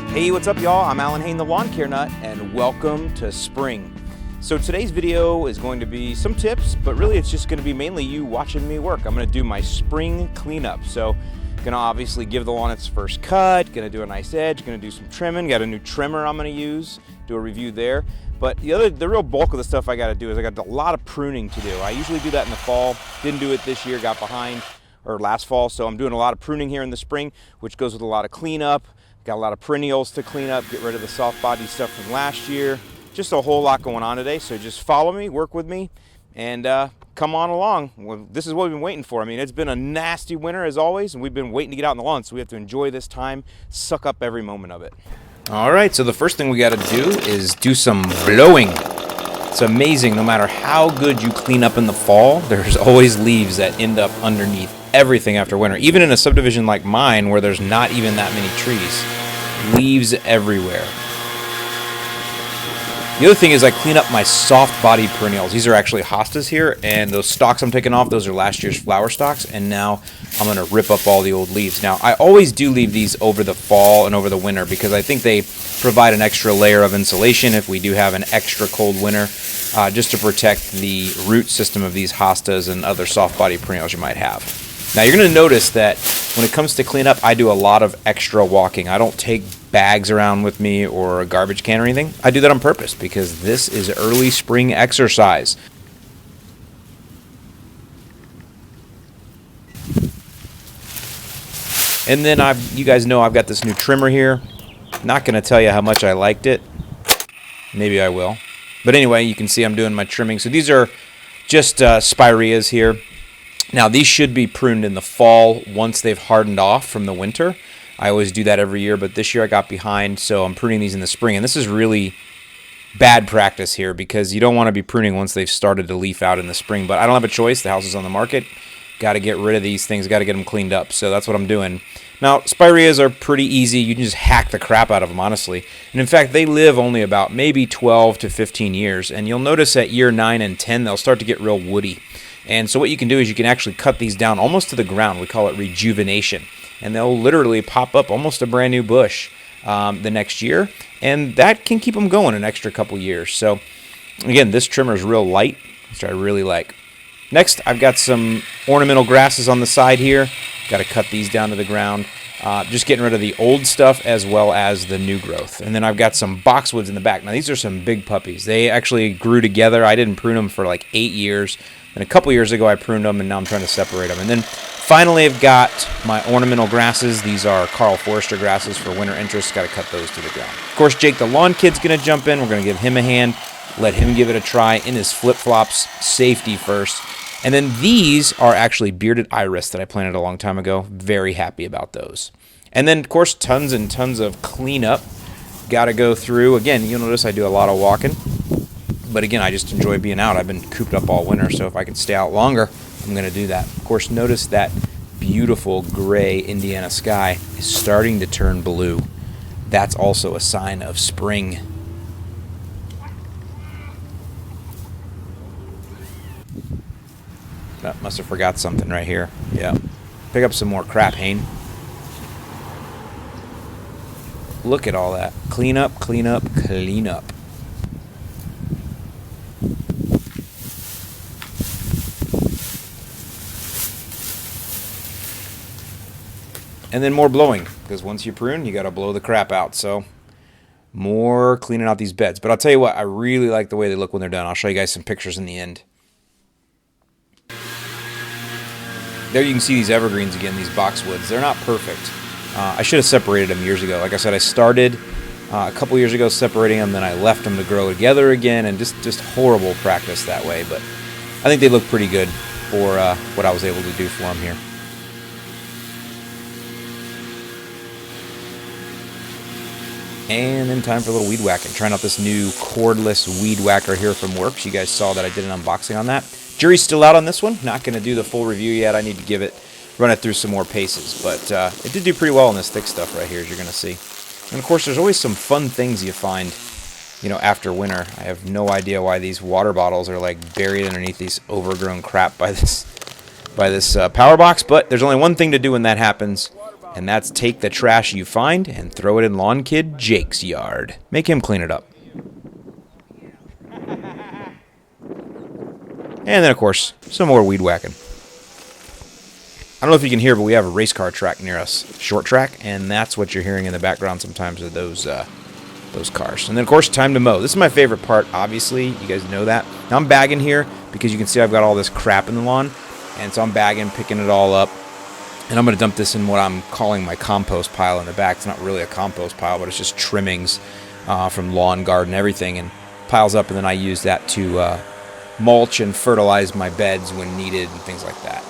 Hey, what's up y'all? I'm Alan Hain, the Lawn Care Nut, and welcome to spring. So today's video is going to be some tips, but really it's just going to be mainly you watching me work. I'm going to do my spring cleanup. So going to obviously give the lawn its first cut, going to do a nice edge, going to do some trimming, got a new trimmer I'm going to use, do a review there. But the real bulk of the stuff I got to do is I got a lot of pruning to do. I usually do that in the fall, didn't do it this year, got behind, or last fall, so I'm doing a lot of pruning here in the spring, which goes with a lot of cleanup. Got a lot of perennials to clean up, get rid of the soft body stuff from last year. Just a whole lot going on today, so just follow me, work with me, and come on along. Well, this is what we've been waiting for. I mean, it's been a nasty winter as always, and we've been waiting to get out in the lawn, so we have to enjoy this time, suck up every moment of it. All right, so the first thing we got to do is do some blowing. It's amazing, no matter how good you clean up in the fall, there's always leaves that end up underneath everything after winter. Even in a subdivision like mine where there's not even that many trees, leaves everywhere. The other thing is I clean up my soft body perennials. These are actually hostas here, and those stalks I'm taking off, those are last year's flower stalks, and now I'm going to rip up all the old leaves. Now, I always do leave these over the fall and over the winter because I think they provide an extra layer of insulation if we do have an extra cold winter, just to protect the root system of these hostas and other soft body perennials you might have. Now you're going to notice that when it comes to cleanup, I do a lot of extra walking. I don't take bags around with me or a garbage can or anything. I do that on purpose because this is early spring exercise. And then you guys know I've got this new trimmer here. Not going to tell you how much I liked it. Maybe I will. But anyway, you can see I'm doing my trimming. So these are just spireas here. Now, these should be pruned in the fall once they've hardened off from the winter. I always do that every year, but this year I got behind, so I'm pruning these in the spring. And this is really bad practice here because you don't want to be pruning once they've started to leaf out in the spring. But I don't have a choice. The house is on the market. Got to get rid of these things. Got to get them cleaned up. So that's what I'm doing. Now, spireas are pretty easy. You can just hack the crap out of them, honestly. And in fact, they live only about maybe 12 to 15 years. And you'll notice at year 9 and 10, they'll start to get real woody. And so what you can do is you can actually cut these down almost to the ground. We call it rejuvenation. And they'll literally pop up almost a brand new bush the next year. And that can keep them going an extra couple years. So again, this trimmer is real light, which I really like. Next, I've got some ornamental grasses on the side here. Got to cut these down to the ground. Just getting rid of the old stuff as well as the new growth. And then I've got some boxwoods in the back. Now, these are some big puppies. They actually grew together. I didn't prune them for like 8 years. And a couple years ago, I pruned them, and now I'm trying to separate them. And then finally, I've got my ornamental grasses. These are Carl Forester grasses for winter interest. Got to cut those to the ground. Of course, Jake the lawn kid's going to jump in. We're going to give him a hand, let him give it a try in his flip-flops, safety first. And then these are actually bearded iris that I planted a long time ago. Very happy about those. And then, of course, tons and tons of cleanup. Got to go through. Again, you'll notice I do a lot of walking. But again, I just enjoy being out. I've been cooped up all winter, so if I can stay out longer, I'm going to do that. Of course, notice that beautiful gray Indiana sky is starting to turn blue. That's also a sign of spring. Must have forgot something right here. Yeah. Pick up some more crap, Hain. Look at all that. Clean up, clean up, clean up. And then more blowing, because once you prune, you got to blow the crap out. So more cleaning out these beds. But I'll tell you what, I really like the way they look when they're done. I'll show you guys some pictures in the end. There you can see these evergreens again, these boxwoods. They're not perfect. I should have separated them years ago. Like I said, I started a couple years ago separating them, then I left them to grow together again, and just horrible practice that way. But I think they look pretty good for what I was able to do for them here. And then time for a little weed whacking. Trying out this new cordless weed whacker here from Works. You guys saw that I did an unboxing on that. Jury's still out on this one. Not going to do the full review yet. I need to run it through some more paces. But it did do pretty well on this thick stuff right here, as you're going to see. And of course, there's always some fun things you find, after winter. I have no idea why these water bottles are like buried underneath these overgrown crap by this power box. But there's only one thing to do when that happens. And that's take the trash you find and throw it in Lawn Kid Jake's yard. Make him clean it up. And then, of course, some more weed whacking. I don't know if you can hear, but we have a race car track near us. Short track, and that's what you're hearing in the background sometimes of those cars. And then, of course, time to mow. This is my favorite part, obviously. You guys know that. Now I'm bagging here because you can see I've got all this crap in the lawn. And so I'm bagging, picking it all up. And I'm going to dump this in what I'm calling my compost pile in the back. It's not really a compost pile, but it's just trimmings from lawn, garden, everything. And piles up, and then I use that to mulch and fertilize my beds when needed and things like that.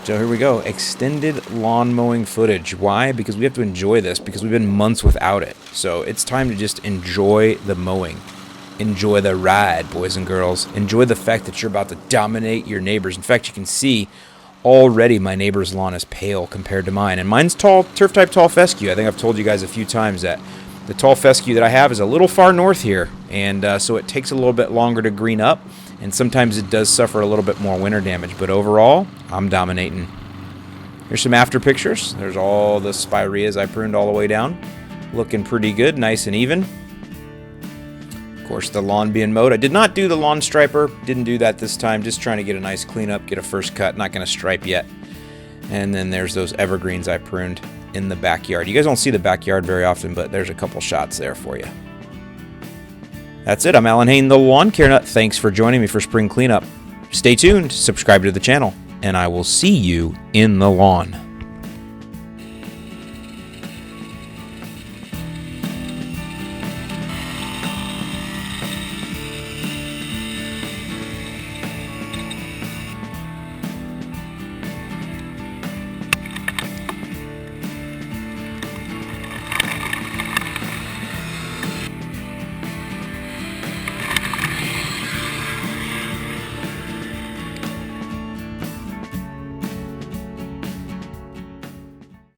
So here we go. Extended lawn mowing footage. Why? Because we have to enjoy this because we've been months without it. So it's time to just enjoy the mowing. Enjoy the ride, boys and girls. Enjoy the fact that you're about to dominate your neighbors. In fact, you can see already my neighbor's lawn is pale compared to mine. And mine's tall, turf-type tall fescue. I think I've told you guys a few times that the tall fescue that I have is a little far north here. And so it takes a little bit longer to green up. And sometimes it does suffer a little bit more winter damage. But overall, I'm dominating. Here's some after pictures. There's all the spireas I pruned all the way down. Looking pretty good, nice and even. Of course, the lawn being mowed. I did not do the lawn striper. Didn't do that this time. Just trying to get a nice cleanup, get a first cut. Not going to stripe yet. And then there's those evergreens I pruned in the backyard. You guys don't see the backyard very often, but there's a couple shots there for you. That's it. I'm Alan Hain, the Lawn Care Nut. Thanks for joining me for spring cleanup. Stay tuned, subscribe to the channel, and I will see you in the lawn.